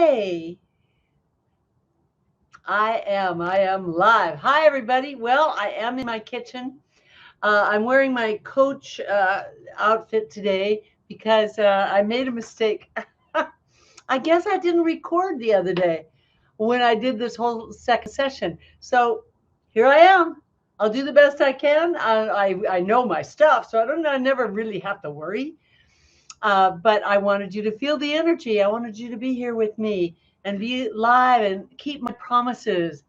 Okay. I am live. Hi, everybody. Well, I am in my kitchen. I'm wearing my coach outfit today because I made a mistake. I guess I didn't record the other day when I did this whole second session. So here I am. I'll do the best I can. I know my stuff, so I never really have to worry. But I wanted you to feel the energy. I wanted you to be here with me and be live and keep my promises.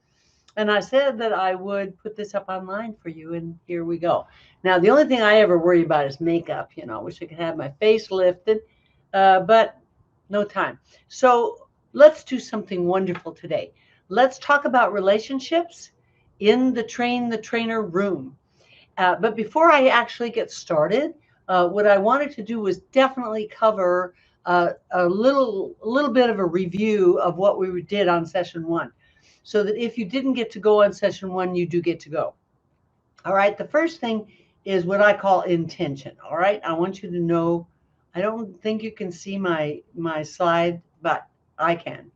And I said that I would put this up online for you, and here we go. Now, the only thing I ever worry about is makeup. I wish I could have my face lifted, but no time. So let's do something wonderful today. Let's talk about relationships in the Train the Trainer room. But before I actually get started, what I wanted to do was definitely cover a little bit of a review of what we did on session one, so that if you didn't get to go on session one, you do get to go. All right. The first thing is what I call intention. All right. I want you to know. I don't think you can see my slide, but I can.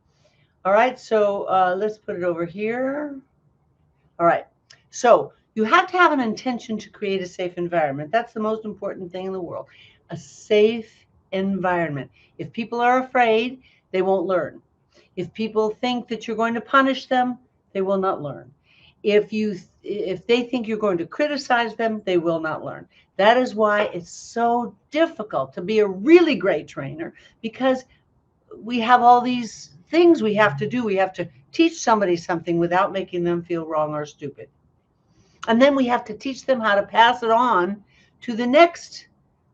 All right. So let's put it over here. All right. So you have to have an intention to create a safe environment. That's the most important thing in the world. A safe environment. If people are afraid, they won't learn. If people think that you're going to punish them, they will not learn. If they think you're going to criticize them, they will not learn. That is why it's so difficult to be a really great trainer, because we have all these things we have to do. We have to teach somebody something without making them feel wrong or stupid. And then we have to teach them how to pass it on to the next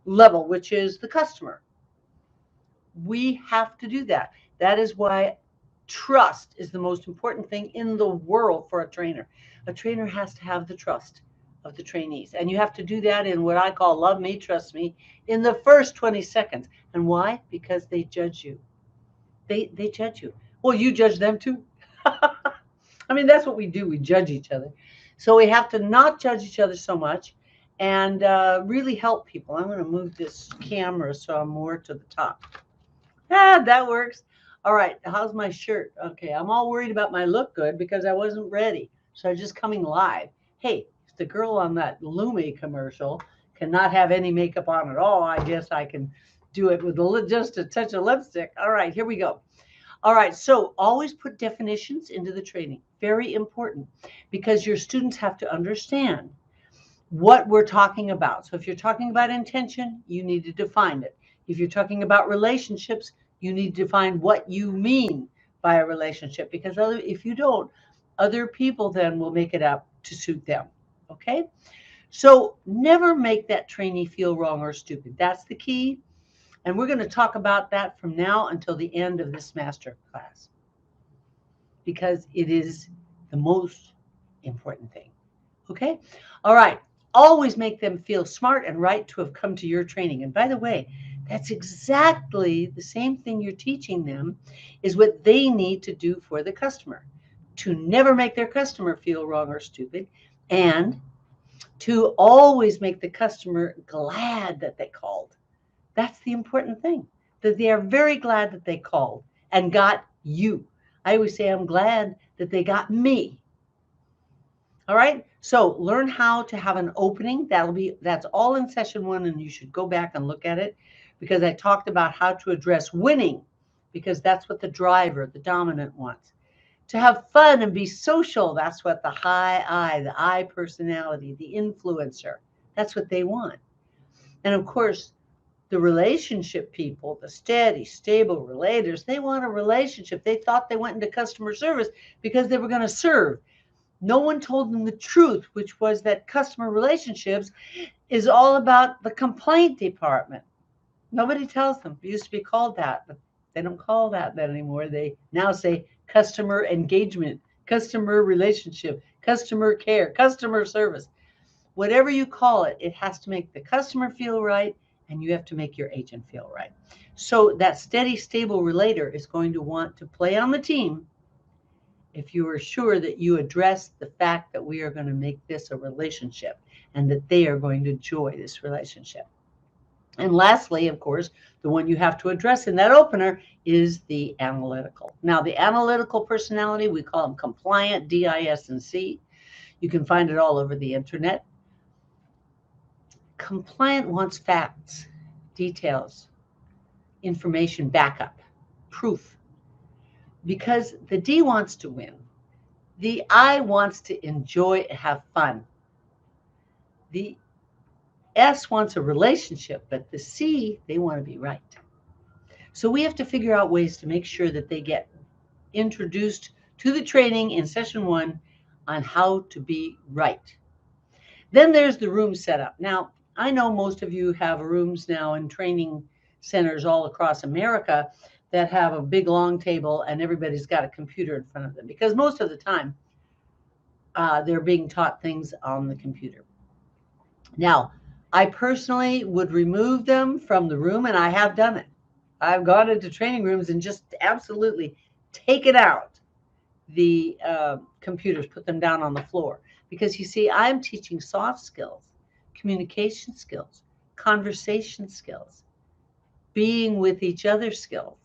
level, which is the customer. We have to do that. That is why trust is the most important thing in the world for a trainer. A trainer has to have the trust of the trainees. And you have to do that in what I call love me, trust me, in the first 20 seconds. And why? Because they judge you. They judge you. Well, you judge them too. I mean, that's what we do. We judge each other. So we have to not judge each other so much and really help people. I'm going to move this camera so I'm more to the top. That works. All right. How's my shirt? Okay. I'm all worried about my look good because I wasn't ready. So I'm just coming live. Hey, if the girl on that Lumi commercial cannot have any makeup on at all, I guess I can do it with just a touch of lipstick. All right. Here we go. All right, so always put definitions into the training. Very important, because your students have to understand what we're talking about. So if you're talking about intention, you need to define it. If you're talking about relationships, you need to define what you mean by a relationship, because if you don't, other people then will make it up to suit them. Okay? So never make that trainee feel wrong or stupid. That's the key. And we're going to talk about that from now until the end of this master class, because it is the most important thing. Okay? All right. Always make them feel smart and right to have come to your training. And by the way, that's exactly the same thing you're teaching them is what they need to do for the customer, to never make their customer feel wrong or stupid, and to always make the customer glad that they called. That's the important thing, that they are very glad that they called and got you. I always say I'm glad that they got me. All right. So learn how to have an opening. That's all in session one, and you should go back and look at it, because I talked about how to address winning, because that's what the driver, the dominant, wants. To have fun and be social, that's what the the I personality, the influencer, that's what they want. And of course, the relationship people, the steady, stable relators, they want a relationship. They thought they went into customer service because they were going to serve. No one told them the truth, which was that customer relationships is all about the complaint department. Nobody tells them. It used to be called that, but they don't call that anymore. They now say customer engagement, customer relationship, customer care, customer service. Whatever you call it, it has to make the customer feel right, and you have to make your agent feel right. So that steady, stable relator is going to want to play on the team if you are sure that you address the fact that we are going to make this a relationship and that they are going to enjoy this relationship. And lastly, of course, the one you have to address in that opener is the analytical. Now, the analytical personality, we call them compliant, DIS and C. You can find it all over the internet. Compliant wants facts, details, information, backup, proof, because the D wants to win. The I wants to enjoy and have fun. The S wants a relationship, but the C, they want to be right. So we have to figure out ways to make sure that they get introduced to the training in session 1 on how to be right. Then there's the room setup. Now, I know most of you have rooms now in training centers all across America that have a big long table and everybody's got a computer in front of them, because most of the time they're being taught things on the computer. Now, I personally would remove them from the room, and I have done it. I've gone into training rooms and just absolutely taken out the computers, put them down on the floor. Because you see, I'm teaching soft skills, communication skills, conversation skills, being with each other skills.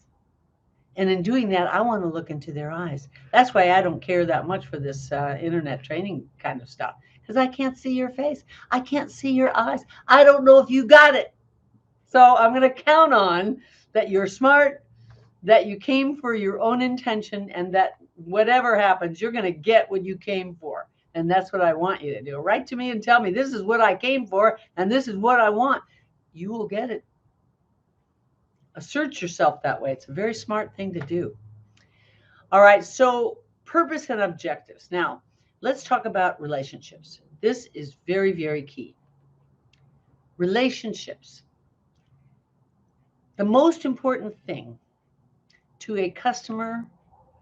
And in doing that, I want to look into their eyes. That's why I don't care that much for this internet training kind of stuff, because I can't see your face. I can't see your eyes. I don't know if you got it. So I'm going to count on that you're smart, that you came for your own intention, and that whatever happens, you're going to get what you came for. And that's what I want you to do. Write to me and tell me, this is what I came for, and this is what I want. You will get it. Assert yourself that way. It's a very smart thing to do. All right, so purpose and objectives. Now, let's talk about relationships. This is very, very key. Relationships. The most important thing to a customer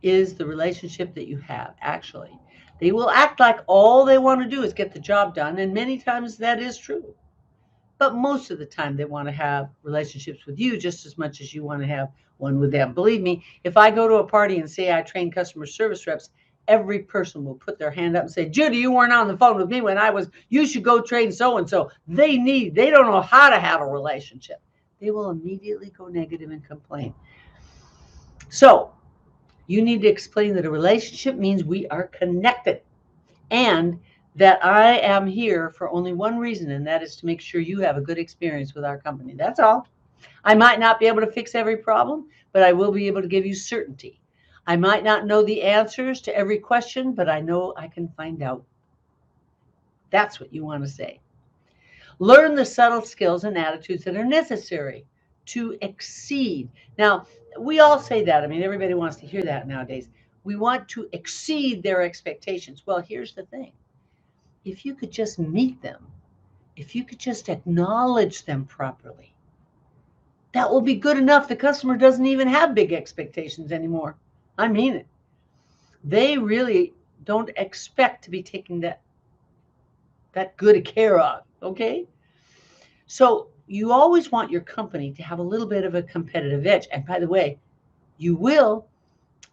is the relationship that you have, actually. They will act like all they want to do is get the job done, and many times that is true. But most of the time they want to have relationships with you just as much as you want to have one with them. Believe me, if I go to a party and say I train customer service reps, every person will put their hand up and say, Judy, you weren't on the phone with me when I was, you should go train so-and-so. They don't know how to have a relationship. They will immediately go negative and complain. So you need to explain that a relationship means we are connected, and that I am here for only one reason, and that is to make sure you have a good experience with our company. That's all. I might not be able to fix every problem, but I will be able to give you certainty. I might not know the answers to every question, but I know I can find out. That's what you want to say. Learn the subtle skills and attitudes that are necessary to exceed. Now, we all say that. I mean, everybody wants to hear that nowadays. We want to exceed their expectations. Well, here's the thing. If you could just meet them, if you could just acknowledge them properly, that will be good enough. The customer doesn't even have big expectations anymore. I mean it. They really don't expect to be taken that good a care of, okay? So you always want your company to have a little bit of a competitive edge. And by the way, you will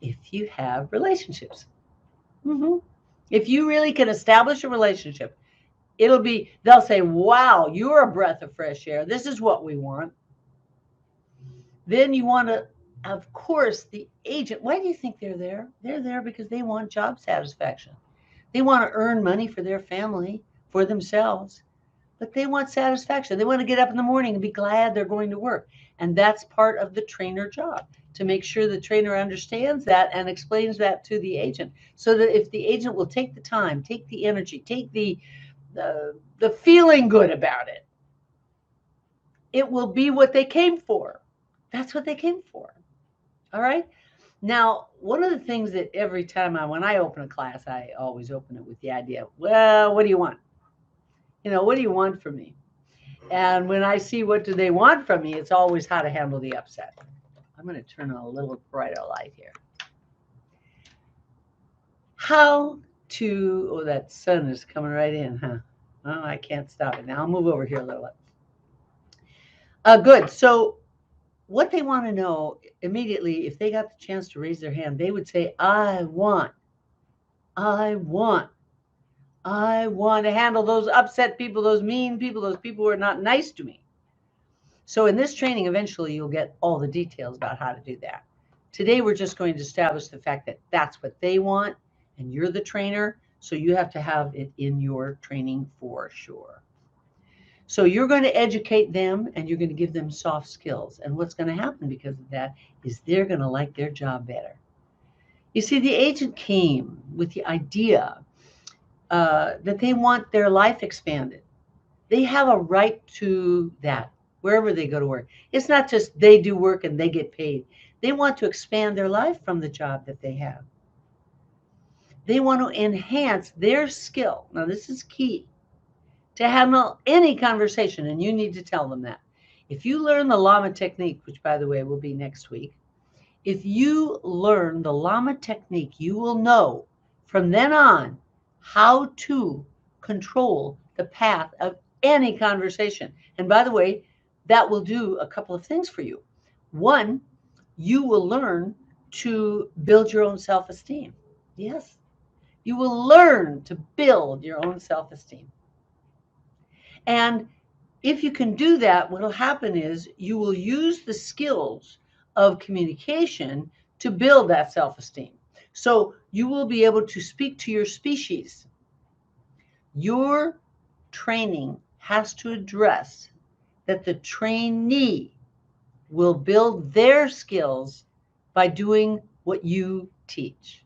if you have relationships. Mm-hmm. If you really can establish a relationship, they'll say, wow, you're a breath of fresh air. This is what we want. Then you want to, of course, the agent. Why do you think they're there? They're there because they want job satisfaction. They want to earn money for their family, for themselves, but they want satisfaction. They want to get up in the morning and be glad they're going to work. And that's part of the trainer job, to make sure the trainer understands that and explains that to the agent, so that if the agent will take the time, take the energy, take the feeling good about it, it will be what they came for. That's what they came for. All right. Now, one of the things that every time when I open a class, I always open it with the idea, well, what do you want? What do you want from me? And when I see what do they want from me, it's always how to handle the upset. I'm going to turn on a little brighter light here. That sun is coming right in, huh? Oh, I can't stop it now. I'll move over here a little bit. Good. So what they want to know immediately, if they got the chance to raise their hand, they would say, I want to handle those upset people, those mean people, those people who are not nice to me. So in this training, eventually you'll get all the details about how to do that. Today, we're just going to establish the fact that that's what they want, and you're the trainer, so you have to have it in your training for sure. So you're going to educate them and you're going to give them soft skills. And what's going to happen because of that is they're going to like their job better. You see, the agent came with the idea that they want their life expanded. They have a right to that wherever they go to work. It's not just they do work and they get paid. They want to expand their life from the job that they have. They want to enhance their skill. Now, this is key to handle any conversation, and you need to tell them that. If you learn the llama technique, which by the way will be next week, if you learn the llama technique, you will know from then on how to control the path of any conversation. And by the way, that will do a couple of things for you. One, you will learn to build your own self esteem. Yes, you will learn to build your own self esteem. And if you can do that, what will happen is you will use the skills of communication to build that self esteem. So you will be able to speak to your species. Your training has to address that the trainee will build their skills by doing what you teach.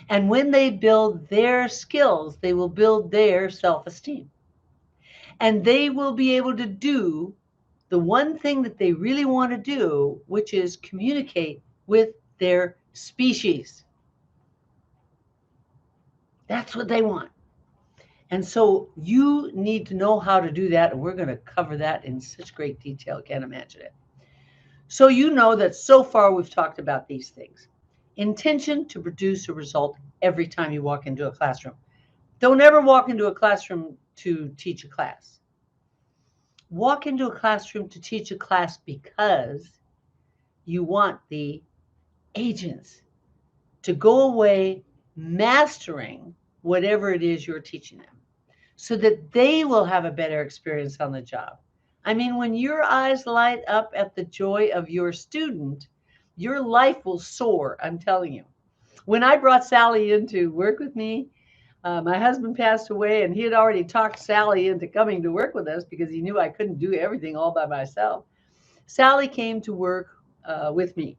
And when they build their skills, they will build their self esteem. And they will be able to do the one thing that they really want to do, which is communicate with their species. That's what they want. And so you need to know how to do that. And we're going to cover that in such great detail. I can't imagine it. So you know that so far we've talked about these things. Intention to produce a result every time you walk into a classroom. Don't ever walk into a classroom to teach a class. Walk into a classroom to teach a class because you want the agents to go away mastering whatever it is you're teaching them so that they will have a better experience on the job. I mean, when your eyes light up at the joy of your student, your life will soar, I'm telling you. When I brought Sally in to work with me, my husband passed away, and he had already talked Sally into coming to work with us because he knew I couldn't do everything all by myself. Sally came to work with me.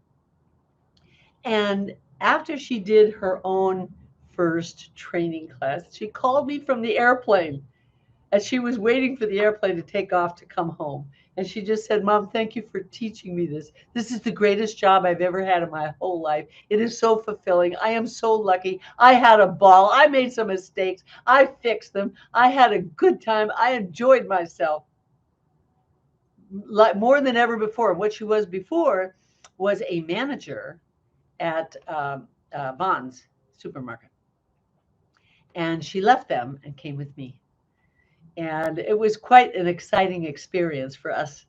And after she did her own first training class, she called me from the airplane as she was waiting for the airplane to take off to come home. And she just said, Mom, thank you for teaching me this. This is the greatest job I've ever had in my whole life. It is so fulfilling. I am so lucky. I had a ball. I made some mistakes. I fixed them. I had a good time. I enjoyed myself like more than ever before. What she was before was a manager at Vons supermarket. And she left them and came with me. And it was quite an exciting experience for us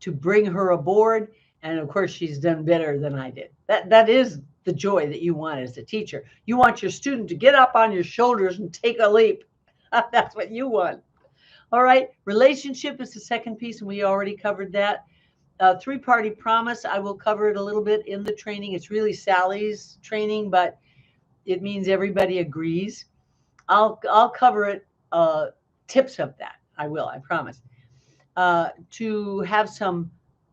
to bring her aboard. And of course, she's done better than I did. That is the joy that you want as a teacher. You want your student to get up on your shoulders and take a leap. That's what you want. All right. Relationship is the second piece, and we already covered that. Three-party promise, I will cover it a little bit in the training. It's really Sally's training, but it means everybody agrees. I'll cover it, tips of that. I will, I promise. To have some,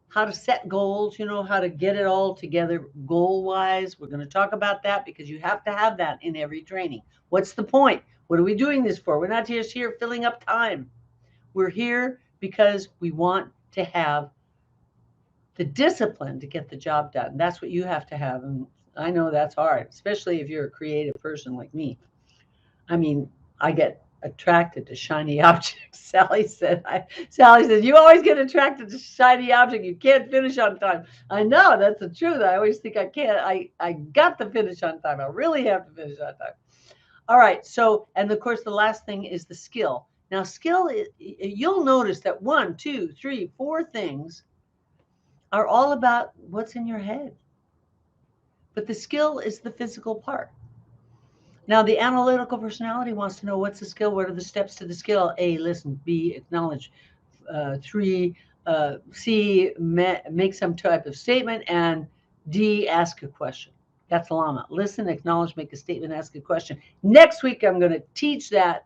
how to set goals, how to get it all together goal-wise. We're going to talk about that because you have to have that in every training. What's the point? What are we doing this for? We're not just here filling up time. We're here because we want to have the discipline to get the job done. That's what you have to have. And I know that's hard, especially if you're a creative person like me. I mean, I get attracted to shiny objects. Sally said, you always get attracted to shiny objects. You can't finish on time. I know, that's the truth. I always think I can't. I got to finish on time. I really have to finish on time. All right. So, and of course, the last thing is the skill. Now, skill, you'll notice that 1, 2, 3, 4 things are all about what's in your head. But the skill is the physical part. Now, the analytical personality wants to know what's the skill, what are the steps to the skill? A, listen. B, acknowledge. 3, C, make some type of statement, and D, ask a question. That's llama. Listen, acknowledge, make a statement, ask a question. Next week, I'm going to teach that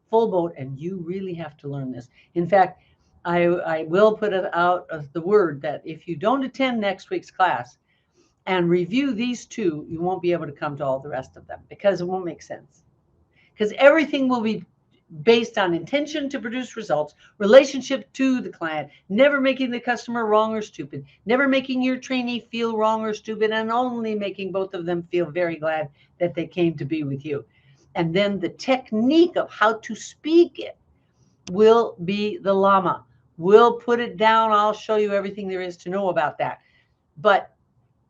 full boat, and you really have to learn this. In fact, I will put it out of the word that if you don't attend next week's class and review these two, you won't be able to come to all the rest of them because it won't make sense. Because everything will be based on intention to produce results, relationship to the client, never making the customer wrong or stupid, never making your trainee feel wrong or stupid, and only making both of them feel very glad that they came to be with you. And then the technique of how to speak it will be the llama. We'll put it down. I'll show you everything there is to know about that. But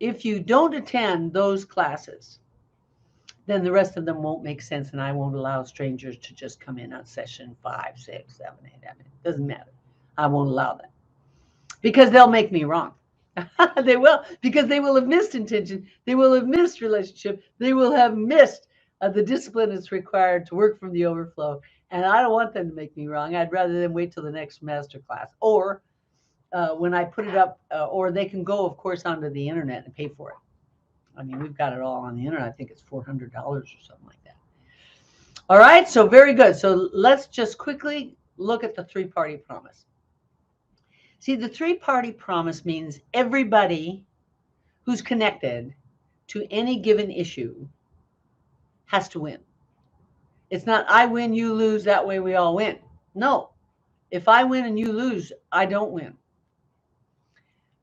if you don't attend those classes, then the rest of them won't make sense, and I won't allow strangers to just come in on session 5, 6, 7, 8. I mean, it doesn't matter. I won't allow that because they'll make me wrong. They will, because they will have missed intention. They will have missed relationship. They will have missed the discipline that's required to work from the overflow. And I don't want them to make me wrong. I'd rather them wait till the next master class, or when I put it up, or they can go, of course, onto the internet and pay for it. I mean, we've got it all on the internet. I think it's $400 or something like that. All right, so very good. So let's just quickly look at the three-party promise. See, the three-party promise means everybody who's connected to any given issue has to win. It's not I win, you lose, that way we all win. No, if I win and you lose, I don't win.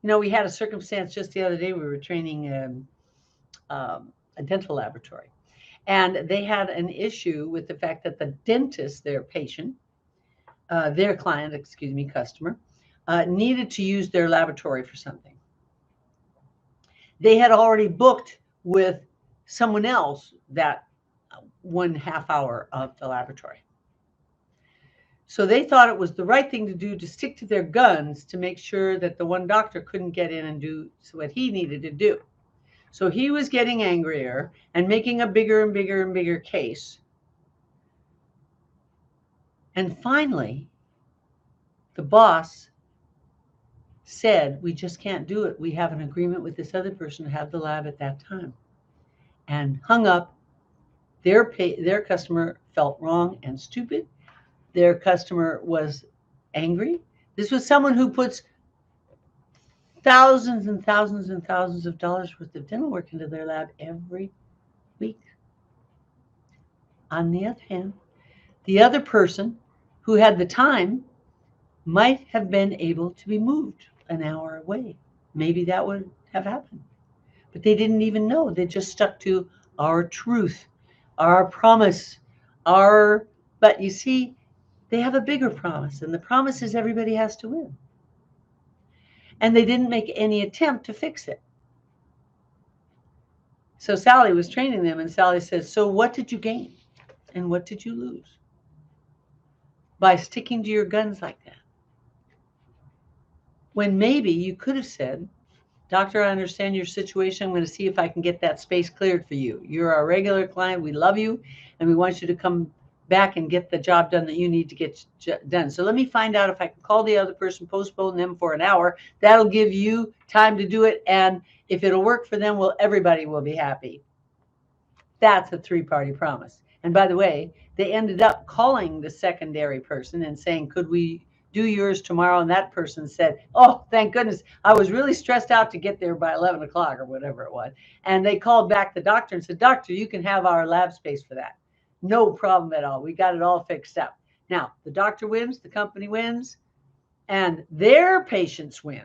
You know, we had a circumstance just the other day. We were training a dental laboratory, and they had an issue with the fact that the dentist, their patient, their client, excuse me, customer, needed to use their laboratory for something. They had already booked with someone else that 1/2 hour of the laboratory. So they thought it was the right thing to do to stick to their guns to make sure that the one doctor couldn't get in and do what he needed to do. So he was getting angrier and making a bigger and bigger and bigger case. And finally, the boss said, we just can't do it. We have an agreement with this other person to have the lab at that time. And hung up. Their customer felt wrong and stupid. Their customer was angry. This was someone who puts thousands and thousands and thousands of dollars worth of dental work into their lab every week. On the other hand, the other person who had the time might have been able to be moved an hour away. Maybe that would have happened. But they didn't even know. They just stuck to our truth, our promise, but you see, they have a bigger promise, and the promise is everybody has to win. And they didn't make any attempt to fix it. So Sally was training them, and Sally says, so what did you gain? And what did you lose? By sticking to your guns like that. When maybe you could have said, Doctor, I understand your situation. I'm going to see if I can get that space cleared for you. You're our regular client. We love you, and we want you to come back and get the job done that you need to get done. So let me find out if I can call the other person, postpone them for an hour. That'll give you time to do it. And if it'll work for them, well, everybody will be happy. That's a three-party promise. And by the way, they ended up calling the secondary person and saying, could we do yours tomorrow? And that person said, oh, thank goodness. I was really stressed out to get there by 11 o'clock or whatever it was. And they called back the doctor and said, doctor, you can have our lab space for that. No problem at all. We got it all fixed up. Now, the doctor wins, the company wins, and their patients win.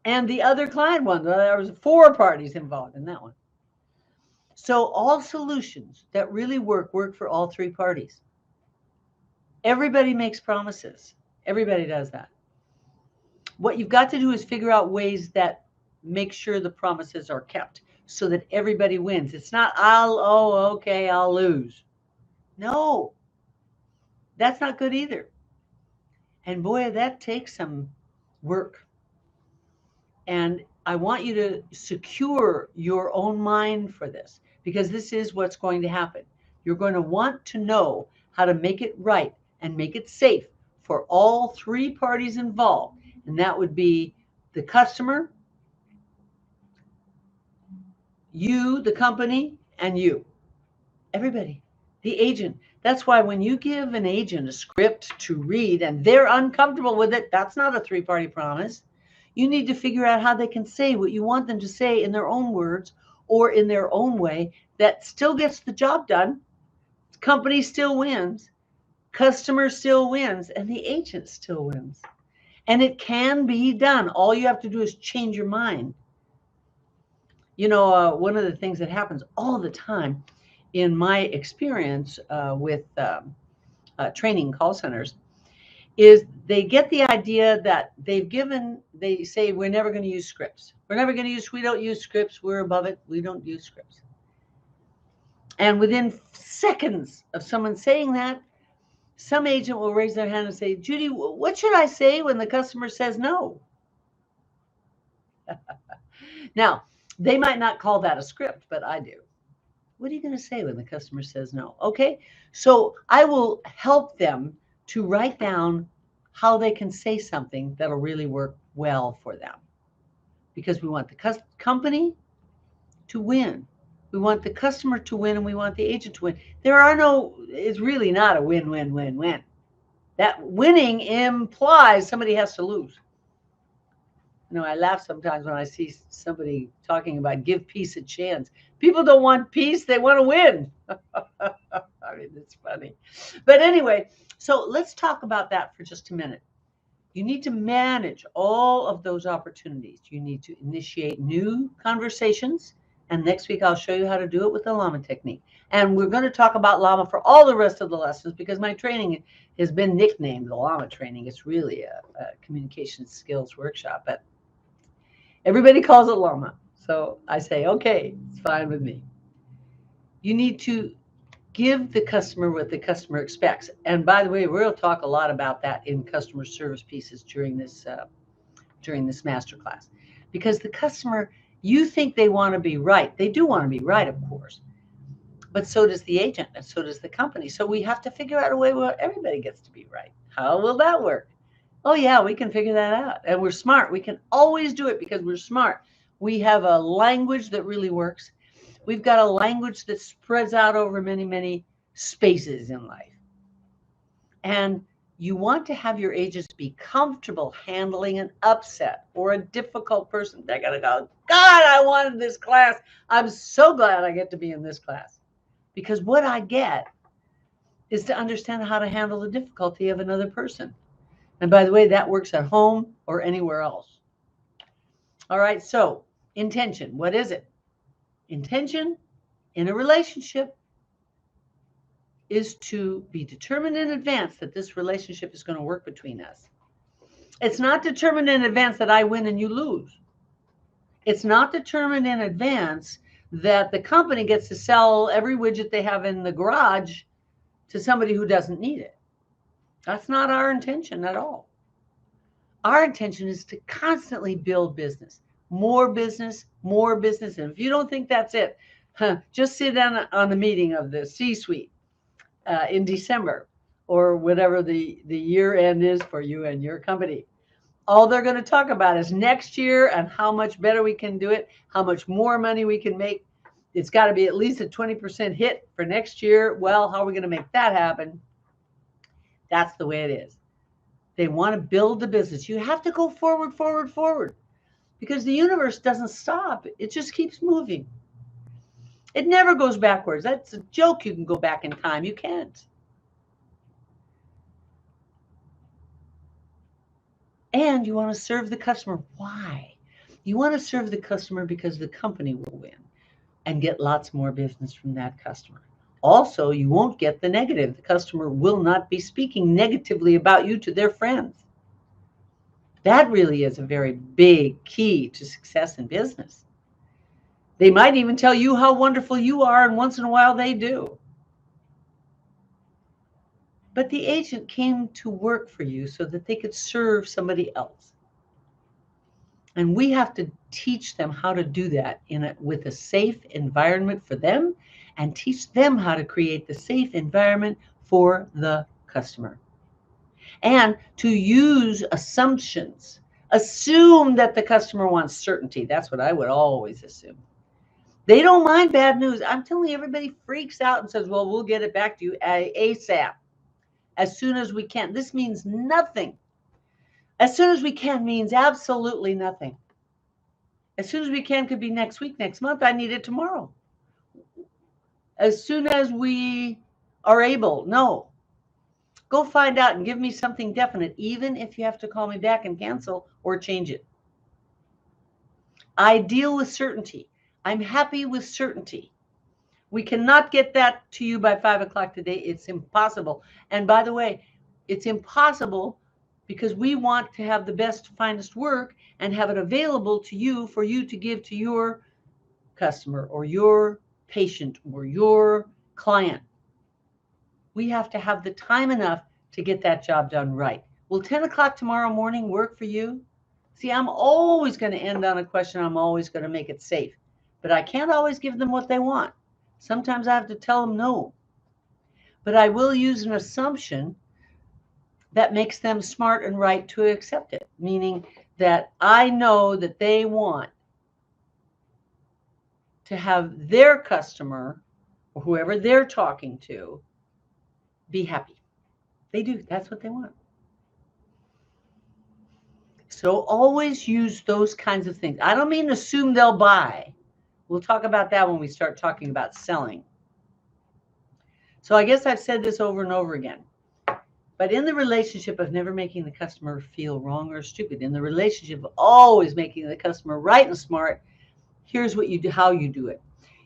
And the other client won. There was 4 parties involved in that one. So all solutions that really work for all 3 parties. Everybody makes promises. Everybody does that. What you've got to do is figure out ways that make sure the promises are kept so that everybody wins. It's not, I'll lose. No, that's not good either. And boy, that takes some work. And I want you to secure your own mind for this, because this is what's going to happen. You're going to want to know how to make it right and make it safe for all 3 parties involved. And that would be the customer, you, the company, and you. Everybody. The agent. That's why when you give an agent a script to read and they're uncomfortable with it, that's not a three-party promise. You need to figure out how they can say what you want them to say in their own words or in their own way that still gets the job done. Company still wins, customer still wins, and the agent still wins. And it can be done. All you have to do is change your mind. One of the things that happens all the time in my experience with training call centers is they get the idea that they say, we're never going to use scripts. We don't use scripts. We're above it. We don't use scripts. And within seconds of someone saying that, some agent will raise their hand and say, Judy, what should I say when the customer says no? Now, they might not call that a script, but I do. What are you going to say when the customer says no? Okay, so I will help them to write down how they can say something that'll really work well for them. Because we want the company to win. We want the customer to win, and we want the agent to win. It's really not a win-win-win-win. That winning implies somebody has to lose. I laugh sometimes when I see somebody talking about give peace a chance. People don't want peace. They want to win. I mean, it's funny. But anyway, so let's talk about that for just a minute. You need to manage all of those opportunities. You need to initiate new conversations. And next week, I'll show you how to do it with the Llama technique. And we're going to talk about Llama for all the rest of the lessons because my training has been nicknamed the Llama training. It's really a communication skills workshop, but everybody calls it Llama. So I say, okay, it's fine with me. You need to give the customer what the customer expects. And by the way, we'll talk a lot about that in customer service pieces during this masterclass. Because the customer, you think they want to be right. They do want to be right, of course. But so does the agent, and so does the company. So we have to figure out a way where everybody gets to be right. How will that work? Oh, yeah, we can figure that out. And we're smart. We can always do it because we're smart. We have a language that really works. We've got a language that spreads out over many, many spaces in life. And you want to have your agents be comfortable handling an upset or a difficult person. They're going to go, God, I wanted this class. I'm so glad I get to be in this class. Because what I get is to understand how to handle the difficulty of another person. And by the way, that works at home or anywhere else. All right, so intention, what is it? Intention in a relationship is to be determined in advance that this relationship is going to work between us. It's not determined in advance that I win and you lose. It's not determined in advance that the company gets to sell every widget they have in the garage to somebody who doesn't need it. That's not our intention at all. Our intention is to constantly build business, more business, more business. And if you don't think that's it, just sit down on the meeting of the C-suite in December or whatever the year end is for you and your company. All they're going to talk about is next year and how much better we can do it, how much more money we can make. It's got to be at least a 20% hit for next year. Well, how are we going to make that happen? That's the way it is. They want to build the business. You have to go forward, forward, forward, because the universe doesn't stop. It just keeps moving. It never goes backwards. That's a joke. You can go back in time. You can't. And you want to serve the customer. Why? You want to serve the customer because the company will win and get lots more business from that customer. Also, you won't get the negative. The customer will not be speaking negatively about you to their friends. That really is a very big key to success in business. They might even tell you how wonderful you are, and once in a while they do. But the agent came to work for you so that they could serve somebody else. And we have to teach them how to do that with a safe environment for them, and teach them how to create the safe environment for the customer. And to use assumptions Assume that the customer wants certainty. That's what I would always assume. They don't mind bad news. I'm telling you, everybody freaks out and says, well, we'll get it back to you ASAP, as soon as we can. This means nothing. As soon as we can means absolutely nothing. As soon as we can could be next week, next month. I need it tomorrow. As soon as we are able. No. Go find out and give me something definite, even if you have to call me back and cancel or change it. I deal with certainty. I'm happy with certainty. We cannot get that to you by 5 o'clock today. It's impossible. And by the way, it's impossible because we want to have the best, finest work and have it available to you for you to give to your customer or your patient or your client. We have to have the time enough to get that job done right. Will 10 o'clock tomorrow morning work for you? See, I'm always going to end on a question. I'm always going to make it safe. But I can't always give them what they want. Sometimes I have to tell them no. But I will use an assumption that makes them smart and right to accept it, meaning that I know that they want to have their customer or whoever they're talking to be happy. They do. That's what they want. So always use those kinds of things. I don't mean assume they'll buy. We'll talk about that when we start talking about selling. So I guess I've said this over and over again. But in the relationship of never making the customer feel wrong or stupid, in the relationship of always making the customer right and smart, here's what you do, how you do it.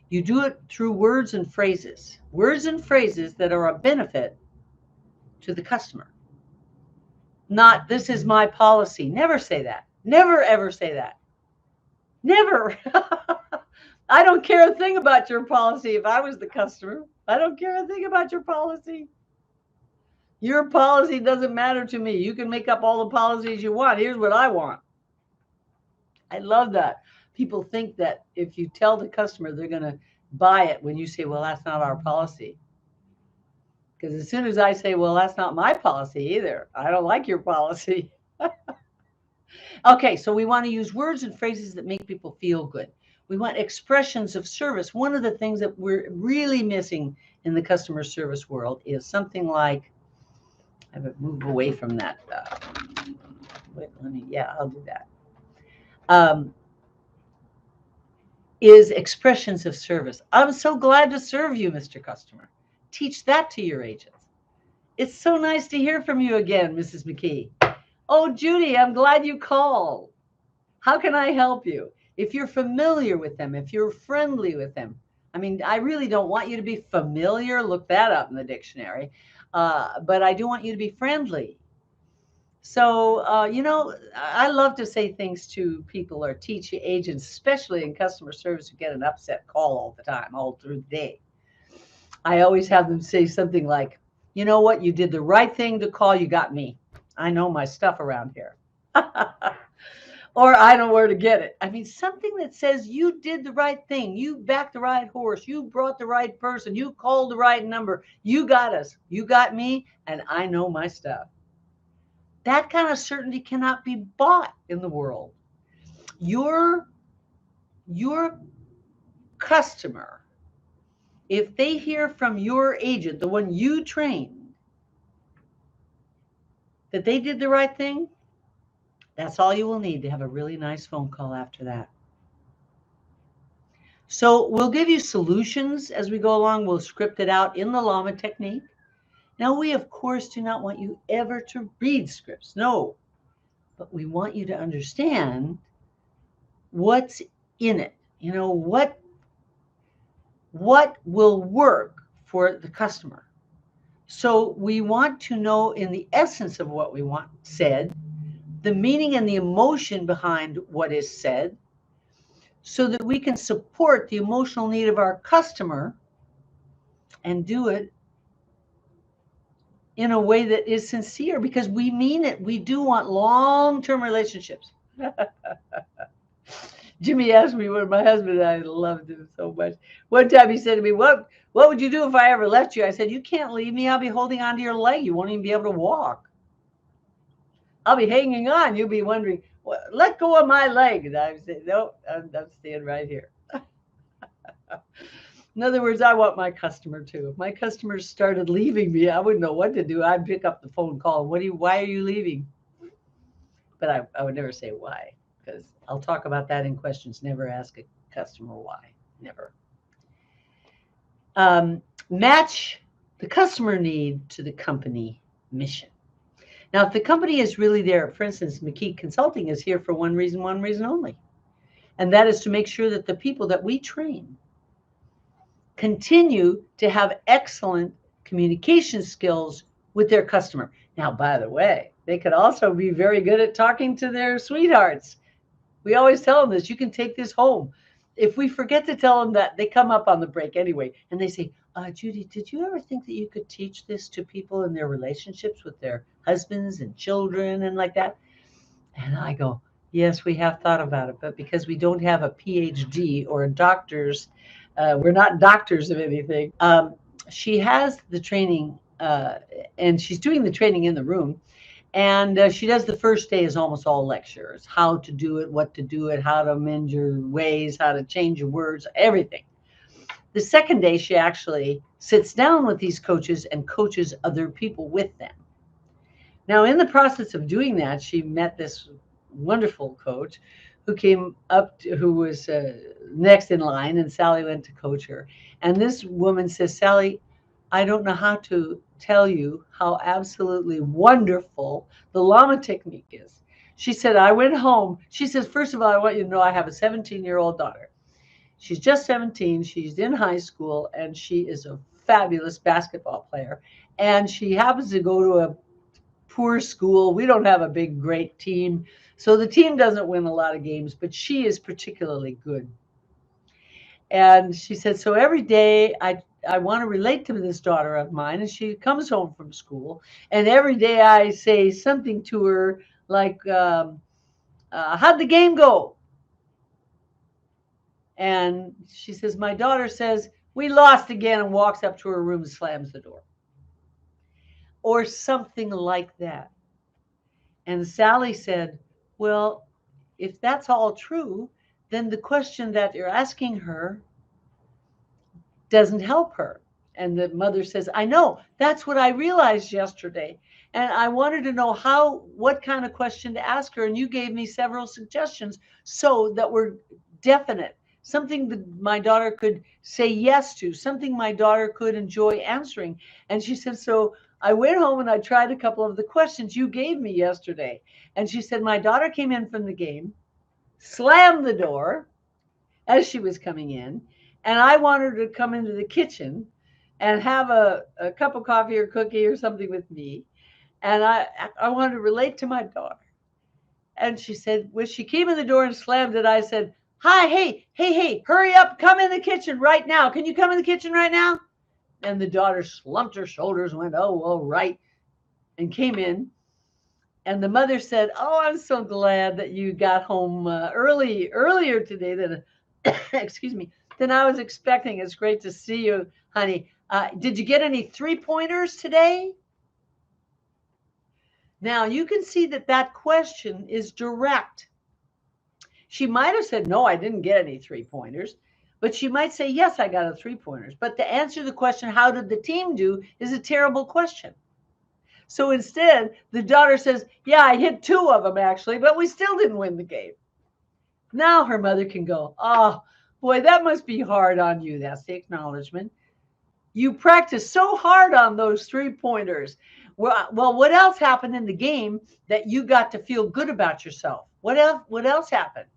You do it through words and phrases that are a benefit to the customer. Not, this is my policy. Never say that. Never, ever say that. Never. I don't care a thing about your policy if I was the customer. I don't care a thing about your policy. Your policy doesn't matter to me. You can make up all the policies you want. Here's what I want. I love that. People think that if you tell the customer they're going to buy it when you say, well, that's not our policy. Because as soon as I say, well, that's not my policy either. I don't like your policy. Okay, so we want to use words and phrases that make people feel good. We want expressions of service. One of the things that we're really missing in the customer service world is something like, I have to move away from that. I'll do that. Is expressions of service. I'm so glad to serve you, Mr. Customer. Teach that to your agents. It's so nice to hear from you again, Mrs. McKee. Oh, Judy, I'm glad you called. How can I help you? If you're familiar with them, if you're friendly with them, I mean, I really don't want you to be familiar. Look that up in the dictionary. But I do want you to be friendly. So, I love to say things to people or teach agents, especially in customer service, who get an upset call all the time, all through the day. I always have them say something like, you know what? You did the right thing to call. You got me. I know my stuff around here. Or I know where to get it. I mean, something that says you did the right thing. You backed the right horse. You brought the right person. You called the right number. You got us. You got me. And I know my stuff. That kind of certainty cannot be bought in the world. Your customer, if they hear from your agent, the one you trained, that they did the right thing, that's all you will need to have a really nice phone call after that. So we'll give you solutions as we go along. We'll script it out in the Llama technique. Now, we, of course, do not want you ever to read scripts. No. But we want you to understand what's in it. You know, what will work for the customer. So we want to know in the essence of what we want said, the meaning and the emotion behind what is said, so that we can support the emotional need of our customer and do it in a way that is sincere, because we mean it. We do want long-term relationships. Jimmy asked me when my husband and I loved him so much. One time he said to me, what would you do if I ever left you? I said, you can't leave me. I'll be holding onto your leg. You won't even be able to walk. I'll be hanging on. You'll be wondering, let go of my leg. And I say, no, I'm staying right here. In other words, I want my customer too. If my customers started leaving me, I wouldn't know what to do. I'd pick up the phone call. Why are you leaving? But I would never say why, because I'll talk about that in questions. Never ask a customer why. Never. Match the customer need to the company mission. Now, if the company is really there, for instance, McKee Consulting is here for one reason only, and that is to make sure that the people that we train continue to have excellent communication skills with their customer. Now, by the way, they could also be very good at talking to their sweethearts. We always tell them this, you can take this home. If we forget to tell them that, they come up on the break anyway, and they say, Judy, did you ever think that you could teach this to people in their relationships with their husbands and children and like that? And I go, yes, we have thought about it, but because we don't have a PhD or a doctor's, we're not doctors of anything. She has the training, and she's doing the training in the room. And she does the first day is almost all lectures, how to do it, what to do it, how to amend your ways, how to change your words, everything. The second day, she actually sits down with these coaches and coaches other people with them. Now, in the process of doing that, she met this wonderful coach who came up, who was next in line, and Sally went to coach her. And this woman says, Sally, I don't know how to tell you how absolutely wonderful the llama technique is. She said, I went home. She says, first of all, I want you to know I have a 17-year-old daughter. She's just 17. She's in high school, and she is a fabulous basketball player. And she happens to go to a poor school. We don't have a big, great team. So the team doesn't win a lot of games, but she is particularly good. And she said, so every day I want to relate to this daughter of mine, and she comes home from school, and every day I say something to her like, how'd the game go? And she says, my daughter says, we lost again, and walks up to her room and slams the door. Or something like that. And Sally said, well, if that's all true, then the question that you're asking her doesn't help her. And the mother says, I know, that's what I realized yesterday. And I wanted to know what kind of question to ask her. And you gave me several suggestions so that were definite, something that my daughter could say yes to, something my daughter could enjoy answering. And she said, so I went home and I tried a couple of the questions you gave me yesterday. And she said, my daughter came in from the game, slammed the door as she was coming in, and I wanted her to come into the kitchen and have a cup of coffee or cookie or something with me. And I wanted to relate to my daughter. And she said, when she came in the door and slammed it, I said, hi, hey, hurry up, come in the kitchen right now. Can you come in the kitchen right now? And the daughter slumped her shoulders, went, oh, all right, and came in. And the mother said, oh, I'm so glad that you got home earlier today than, excuse me, than I was expecting. It's great to see you, honey. Did you get any 3-pointers today? Now, you can see that question is direct. She might have said, no, I didn't get any 3-pointers. But she might say, yes, I got a 3-pointers. But to answer the question, how did the team do, is a terrible question. So instead, the daughter says, yeah, I hit 2 of them actually, but we still didn't win the game. Now her mother can go, oh, boy, that must be hard on you. That's the acknowledgement. You practiced so hard on those 3-pointers. Well, what else happened in the game that you got to feel good about yourself? What else happened?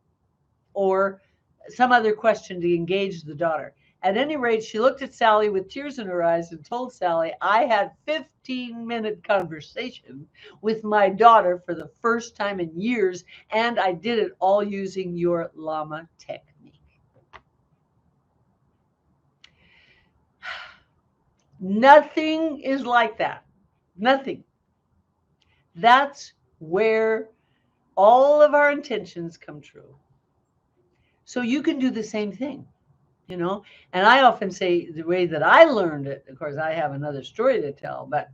Or some other question to engage the daughter. At any rate, she looked at Sally with tears in her eyes and told Sally, I had 15-minute conversation with my daughter for the first time in years, and I did it all using your llama technique. Nothing is like that. Nothing. That's where all of our intentions come true. So you can do the same thing, you know. And I often say the way that I learned it, of course, I have another story to tell, but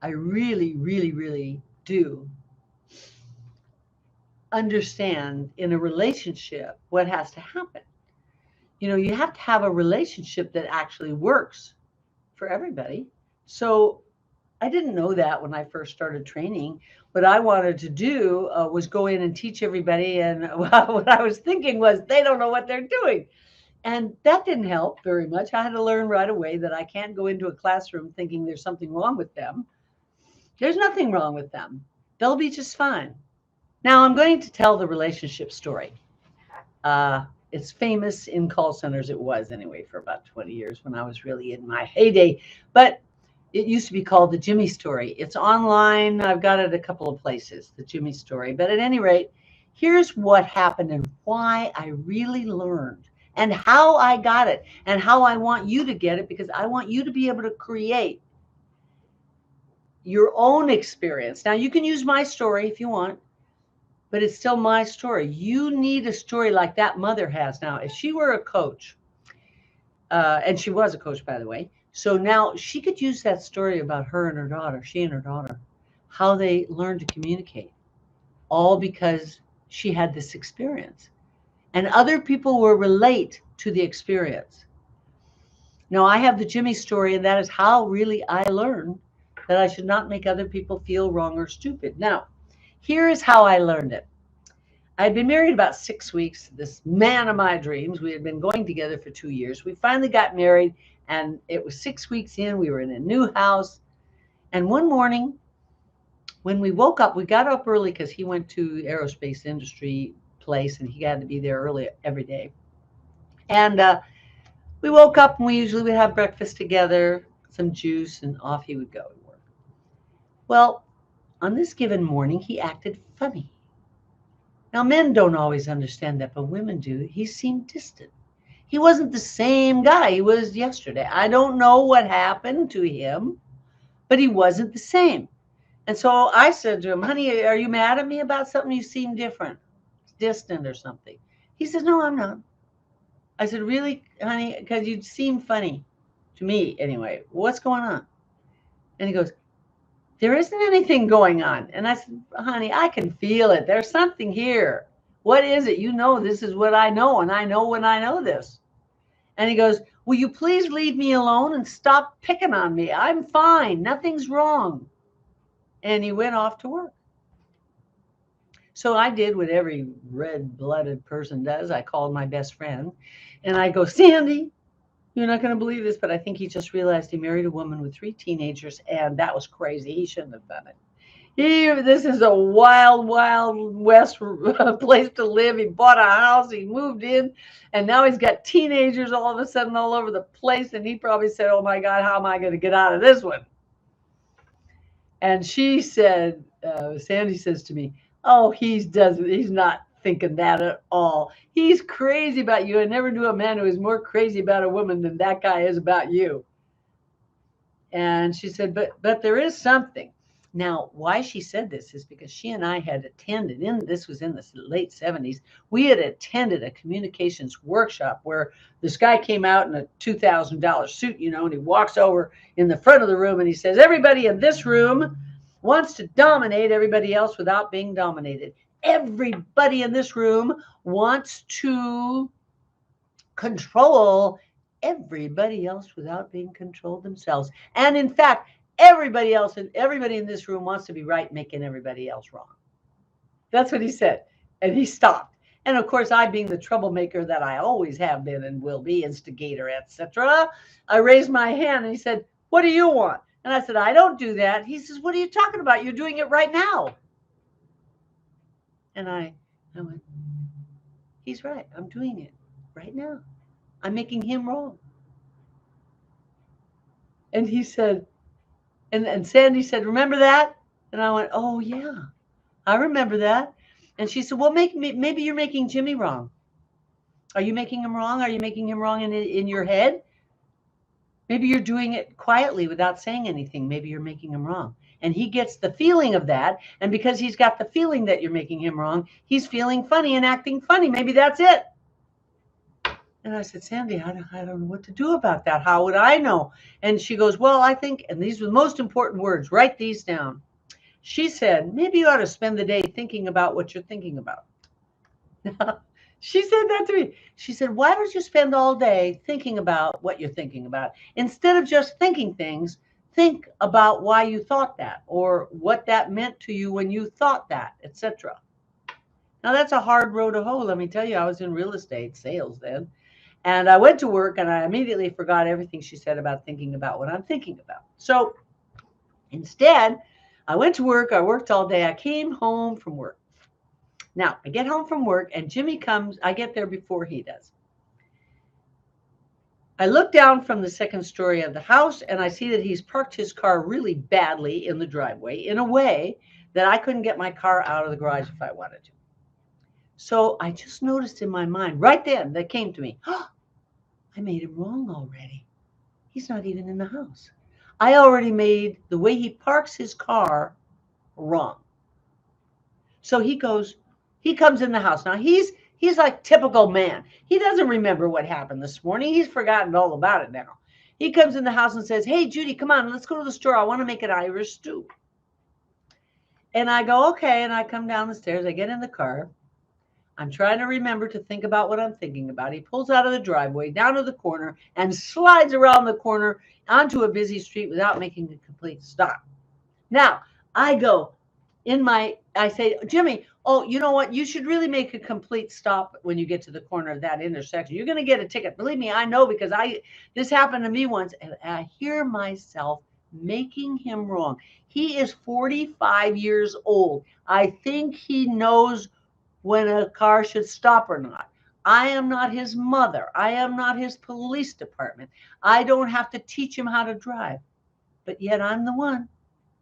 I really, really, really do understand in a relationship what has to happen. You have to have a relationship that actually works for everybody. So I didn't know that when I first started training. What I wanted to do was go in and teach everybody. And what I was thinking was they don't know what they're doing. And that didn't help very much. I had to learn right away that I can't go into a classroom thinking there's something wrong with them. There's nothing wrong with them. They'll be just fine. Now I'm going to tell the relationship story. It's famous in call centers. It was anyway for about 20 years when I was really in my heyday. But it used to be called the Jimmy Story. It's online. I've got it a couple of places, the Jimmy Story. But at any rate, here's what happened and why I really learned and how I got it and how I want you to get it, because I want you to be able to create your own experience. Now, you can use my story if you want, but it's still my story. You need a story like that mother has. Now, if she were a coach, and she was a coach, by the way, so now she could use that story about her and her daughter, she and her daughter, how they learned to communicate, all because she had this experience. And other people will relate to the experience. Now, I have the Jimmy story, and that is how really I learned that I should not make other people feel wrong or stupid. Now, here is how I learned it. I had been married about 6 weeks to this man of my dreams. We had been going together for 2 years. We finally got married, and it was 6 weeks in. We were in a new house. And one morning, when we woke up, we got up early because he went to aerospace industry place, and he had to be there early every day. And we woke up, and we usually would have breakfast together, some juice, and off he would go to work. Well, on this given morning, he acted funny. Now, men don't always understand that, but women do. He seemed distant. He wasn't the same guy he was yesterday. I don't know what happened to him, but he wasn't the same. And so I said to him, honey, are you mad at me about something? You seem different, distant or something. He said, no, I'm not. I said, really, honey? Because you seem funny to me anyway. What's going on? And he goes, there isn't anything going on. And I said, honey, I can feel it. There's something here. What is it? You know, this is what I know. And I know when I know this. And he goes, will you please leave me alone and stop picking on me? I'm fine. Nothing's wrong. And he went off to work. So I did what every red-blooded person does. I called my best friend. And I go, Sandy, you're not going to believe this, but I think he just realized he married a woman with 3 teenagers, and that was crazy. He shouldn't have done it. This is a wild, wild west place to live. He bought a house, he moved in, and now he's got teenagers all of a sudden all over the place, and he probably said, oh my God, how am I going to get out of this one? And she said, Sandy says to me, oh, he's not thinking that at all. He's crazy about you. I never knew a man who was more crazy about a woman than that guy is about you. And she said, but there is something. Now, why she said this is because she and I had attended, this was in the late 70s, we had attended a communications workshop where this guy came out in a $2,000 suit, and he walks over in the front of the room and he says, everybody in this room wants to dominate everybody else without being dominated. Everybody in this room wants to control everybody else without being controlled themselves. And in fact, everybody in this room wants to be right, making everybody else wrong. That's what he said. And he stopped. And of course, I, being the troublemaker that I always have been and will be, instigator, etc., I raised my hand and he said, what do you want? And I said, I don't do that. He says, what are you talking about? You're doing it right now. And I went, he's right. I'm doing it right now. I'm making him wrong. And he said, and Sandy said, remember that? And I went, oh, yeah, I remember that. And she said, well, maybe you're making Jimmy wrong. Are you making him wrong? Are you making him wrong in your head? Maybe you're doing it quietly without saying anything. Maybe you're making him wrong. And he gets the feeling of that. And because he's got the feeling that you're making him wrong, he's feeling funny and acting funny. Maybe that's it. And I said, Sandy, I don't know what to do about that. How would I know? And she goes, well, I think, and these were the most important words, write these down. She said, maybe you ought to spend the day thinking about what you're thinking about. She said that to me. She said, why don't you spend all day thinking about what you're thinking about? Instead of just thinking things, think about why you thought that or what that meant to you when you thought that, etc. Now, that's a hard road to hoe. Let me tell you, I was in real estate sales then. And I went to work and I immediately forgot everything she said about thinking about what I'm thinking about. So instead, I went to work. I worked all day. I came home from work. Now, I get home from work and Jimmy comes. I get there before he does. I look down from the second story of the house and I see that he's parked his car really badly in the driveway in a way that I couldn't get my car out of the garage if I wanted to. So I just noticed in my mind right then that came to me, oh, I made him wrong already. He's not even in the house. I already made the way he parks his car wrong. So he comes in the house. Now he's like typical man. He doesn't remember what happened this morning. He's forgotten all about it now. He comes in the house and says, hey, Judy, come on, let's go to the store. I want to make an Irish stew. And I go, okay. And I come down the stairs. I get in the car. I'm trying to remember to think about what I'm thinking about. He pulls out of the driveway, down to the corner, and slides around the corner onto a busy street without making a complete stop. Now, I say, Jimmy, oh, you know what? You should really make a complete stop when you get to the corner of that intersection. You're going to get a ticket. Believe me, I know because this happened to me once, and I hear myself making him wrong. He is 45 years old. I think he knows when a car should stop or not. I am not his mother. I am not his police department. I don't have to teach him how to drive. But yet I'm the one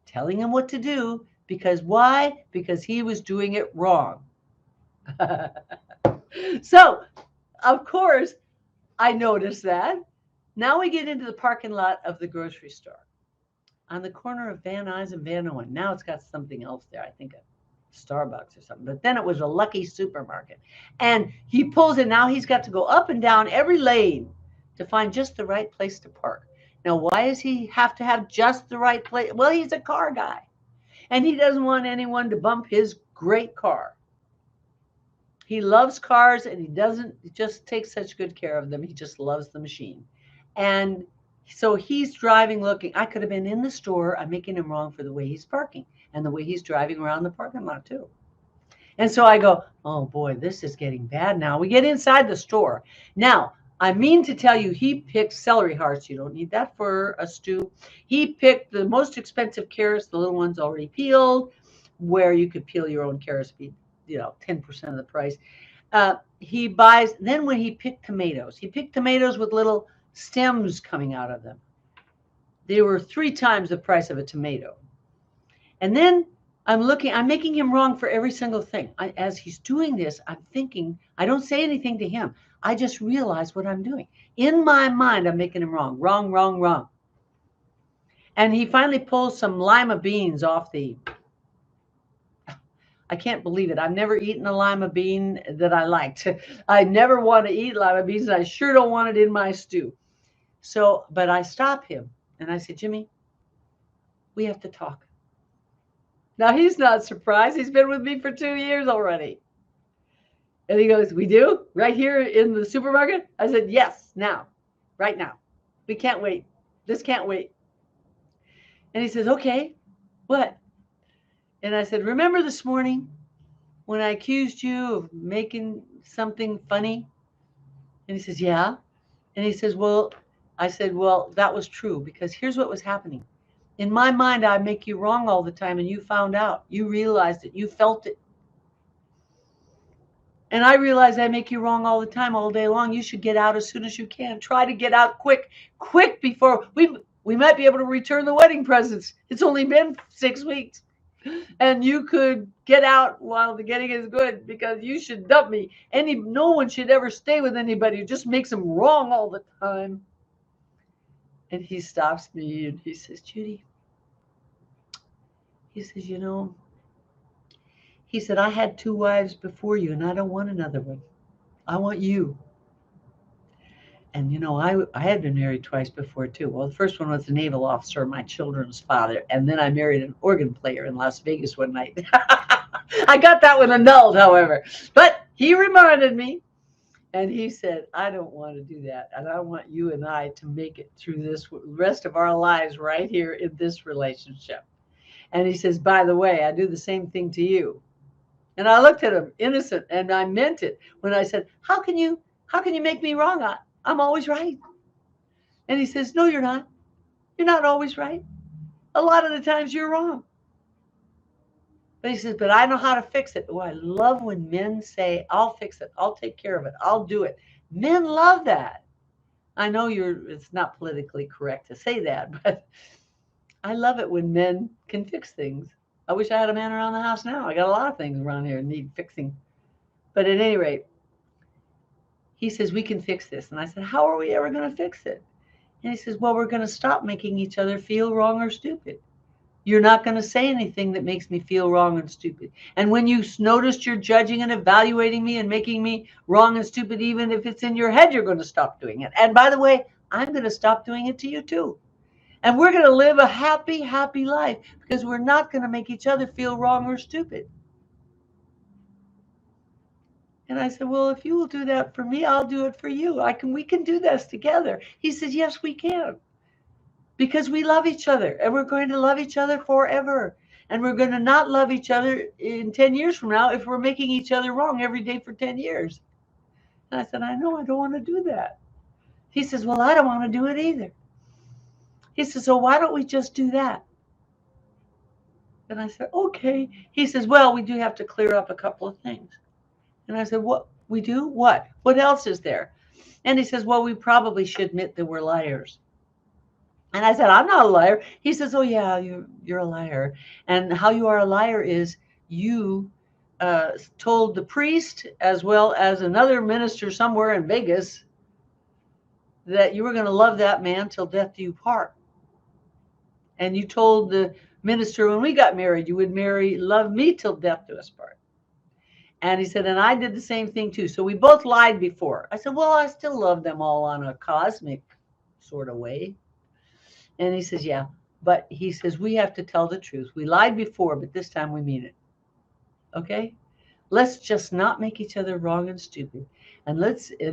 telling him what to do. Because why? Because he was doing it wrong. So, of course, I noticed that. Now we get into the parking lot of the grocery store on the corner of Van Nuys and Van Owen. Now it's got something else there. I think Starbucks or something, but then it was a Lucky Supermarket. And he pulls in. Now he's got to go up and down every lane to find just the right place to park. Now, why does he have to have just the right place? Well, he's a car guy, and he doesn't want anyone to bump his great car. He loves cars, and he doesn't just take such good care of them. He just loves the machine. And so he's driving, looking. I could have been in the store. I'm making him wrong for the way he's parking and the way he's driving around the parking lot too. And so I go, oh boy, this is getting bad now. We get inside the store. Now, I mean to tell you, he picked celery hearts. You don't need that for a stew. He picked the most expensive carrots, the little ones already peeled, where you could peel your own carrots, be 10% of the price. Then when he picked tomatoes with little stems coming out of them. They were 3 times the price of a tomato. And then I'm making him wrong for every single thing. As he's doing this, I'm thinking, I don't say anything to him. I just realize what I'm doing. In my mind, I'm making him wrong, wrong, wrong, wrong. And he finally pulls some lima beans off I can't believe it. I've never eaten a lima bean that I liked. I never want to eat lima beans, and I sure don't want it in my stew. So, but I stop him and I say, Jimmy, we have to talk. Now he's not surprised. He's been with me for 2 years already. And he goes, we do? Right here in the supermarket? I said, yes, now, right now. We can't wait. This can't wait. And he says, okay, what? And I said, remember this morning when I accused you of making something funny? And he says, yeah. And he says, well, I said, well, that was true because here's what was happening. In my mind, I make you wrong all the time, and you found out. You realized it. You felt it. And I realize I make you wrong all the time, all day long. You should get out as soon as you can. Try to get out quick before we might be able to return the wedding presents. It's only been 6 weeks. And you could get out while the getting is good because you should dump me. No one should ever stay with anybody who just makes them wrong all the time. And he stops me and he says, Judy, he says, he said, I had 2 wives before you and I don't want another one. I want you. And I had been married twice before too. Well, the first one was a naval officer, my children's father, and then I married an organ player in Las Vegas one night. I got that one annulled, however, but he reminded me, and he said, "I don't want to do that, and I want you and I to make it through this rest of our lives right here in this relationship." And he says, "By the way, I do the same thing to you." And I looked at him, innocent, and I meant it when I said, "How can you make me wrong? I'm always right." And he says, "No, you're not. You're not always right. A lot of the times you're wrong." But he says, "But I know how to fix it." Oh, I love when men say, "I'll fix it. I'll take care of it. I'll do it." Men love that. I know it's not politically correct to say that, but I love it when men can fix things. I wish I had a man around the house now. I got a lot of things around here that need fixing. But at any rate, he says, "We can fix this." And I said, "How are we ever going to fix it?" And he says, "Well, we're going to stop making each other feel wrong or stupid. You're not going to say anything that makes me feel wrong and stupid. And when you notice you're judging and evaluating me and making me wrong and stupid, even if it's in your head, you're going to stop doing it. And by the way, I'm going to stop doing it to you too. And we're going to live a happy, happy life because we're not going to make each other feel wrong or stupid." And I said, "Well, if you will do that for me, I'll do it for you. We can do this together." He says, "Yes, we can. Because we love each other and we're going to love each other forever. And we're going to not love each other in 10 years from now if we're making each other wrong every day for 10 years. And I said, "I know, I don't want to do that." He says, "Well, I don't want to do it either." He says, "So why don't we just do that?" And I said, "Okay." He says, "Well, we do have to clear up a couple of things." And I said, "What? We do? What? What else is there?" And he says, "Well, we probably should admit that we're liars." And I said, "I'm not a liar." He says, "Oh yeah, you're a liar. And how you are a liar is you told the priest as well as another minister somewhere in Vegas that you were going to love that man till death do you part. And you told the minister when we got married, you would love me till death do us part." And he said, "And I did the same thing too. So we both lied before." I said, "Well, I still love them all on a cosmic sort of way." And he says, "Yeah, but," he says, "we have to tell the truth. We lied before, but this time we mean it. Okay? Let's just not make each other wrong and stupid. And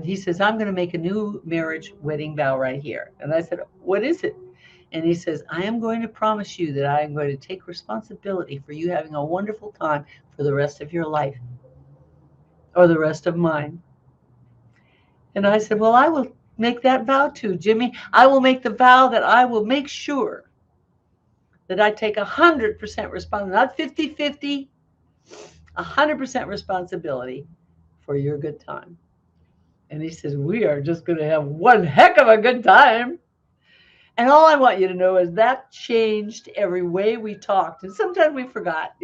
he says, "I'm going to make a new marriage wedding vow right here." And I said, "What is it?" And he says, "I am going to promise you that I am going to take responsibility for you having a wonderful time for the rest of your life or the rest of mine." And I said, "Well, I will make that vow too, Jimmy. I will make the vow that I will make sure that I take 100% responsibility, not 50-50, 100% responsibility for your good time." And he says, "We are just going to have one heck of a good time." And all I want you to know is that changed every way we talked. And sometimes we forgot.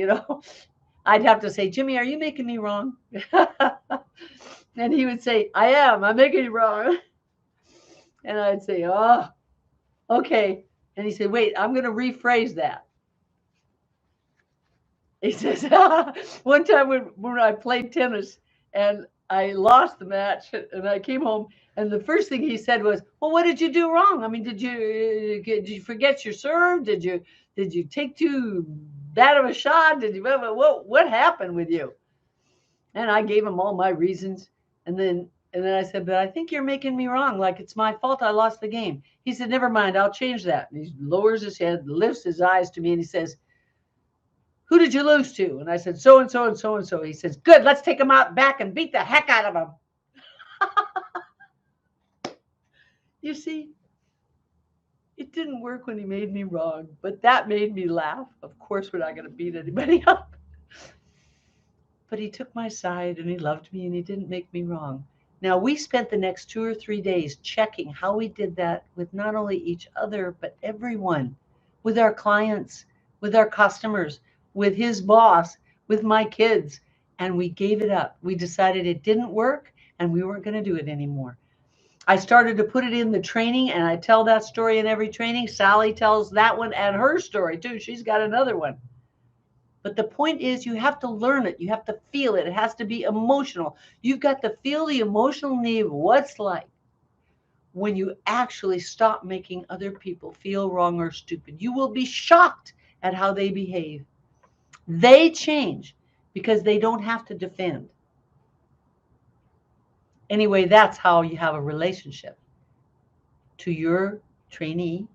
I'd have to say, "Jimmy, are you making me wrong?" And he would say, "I am. I'm making you wrong." And I'd say, "Oh, okay." And he said, "Wait, I'm going to rephrase that." He says, one time when I played tennis and I lost the match and I came home and the first thing he said was, "Well, what did you do wrong? I mean, did you forget your serve? Did you take too bad of a shot? What happened with you?" And I gave him all my reasons. And then I said, "But I think you're making me wrong. Like it's my fault I lost the game." He said, "Never mind, I'll change that." And he lowers his head, lifts his eyes to me, and he says, "Who did you lose to?" And I said, "So and so and so and so." He says, "Good, let's take him out back and beat the heck out of him." You see, it didn't work when he made me wrong, but that made me laugh. Of course, we're not going to beat anybody up. But he took my side and he loved me and he didn't make me wrong. Now, we spent the next 2 or 3 days checking how we did that with not only each other, but everyone, with our clients, with our customers, with his boss, with my kids. And we gave it up. We decided it didn't work and we weren't going to do it anymore. I started to put it in the training and I tell that story in every training. Sally tells that one and her story too. She's got another one. But the point is you have to learn it. You have to feel it. It has to be emotional. You've got to feel the emotional need of what's like when you actually stop making other people feel wrong or stupid. You will be shocked at how they behave. They change because they don't have to defend. Anyway, that's how you have a relationship to your trainee.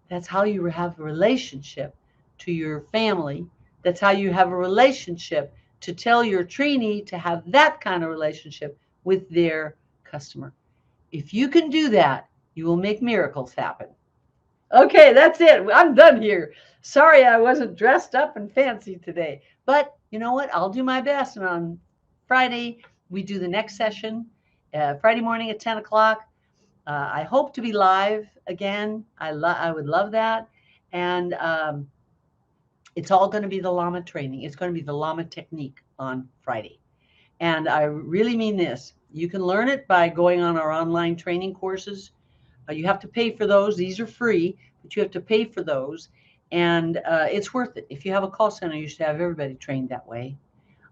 That's how you have a relationship to your family. That's how you have a relationship to tell your trainee to have that kind of relationship with their customer. If you can do that, you will make miracles happen. Okay, that's it. I'm done here. Sorry I wasn't dressed up and fancy today. But you know what? I'll do my best. And on Friday, we do the next session, Friday morning at 10 o'clock. I hope to be live again. I would love that. And it's all going to be the llama training. It's going to be the llama technique on Friday. And I really mean this. You can learn it by going on our online training courses. You have to pay for those. These are free, but you have to pay for those. And it's worth it. If you have a call center, you should have everybody trained that way.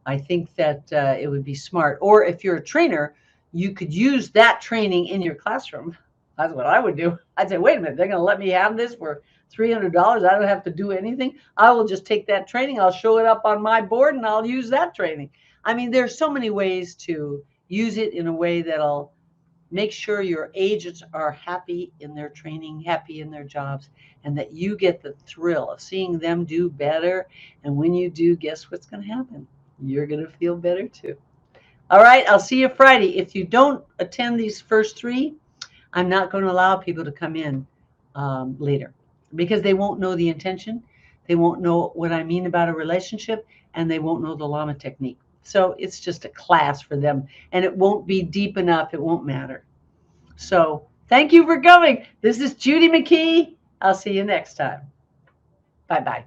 I think that it would be smart. Or if you're a trainer, you could use that training in your classroom. That's what I would do. I'd say, wait a minute, they're going to let me have this for $300. I don't have to do anything. I will just take that training. I'll show it up on my board and I'll use that training. I mean, there's so many ways to use it in a way that'll make sure your agents are happy in their training, happy in their jobs, and that you get the thrill of seeing them do better. And when you do, guess what's going to happen? You're going to feel better too. All right, I'll see you Friday. If you don't attend these first three, I'm not going to allow people to come in later because they won't know the intention. They won't know what I mean about a relationship, and they won't know the llama technique. So it's just a class for them, and it won't be deep enough. It won't matter. So thank you for coming. This is Judy McKee. I'll see you next time. Bye-bye.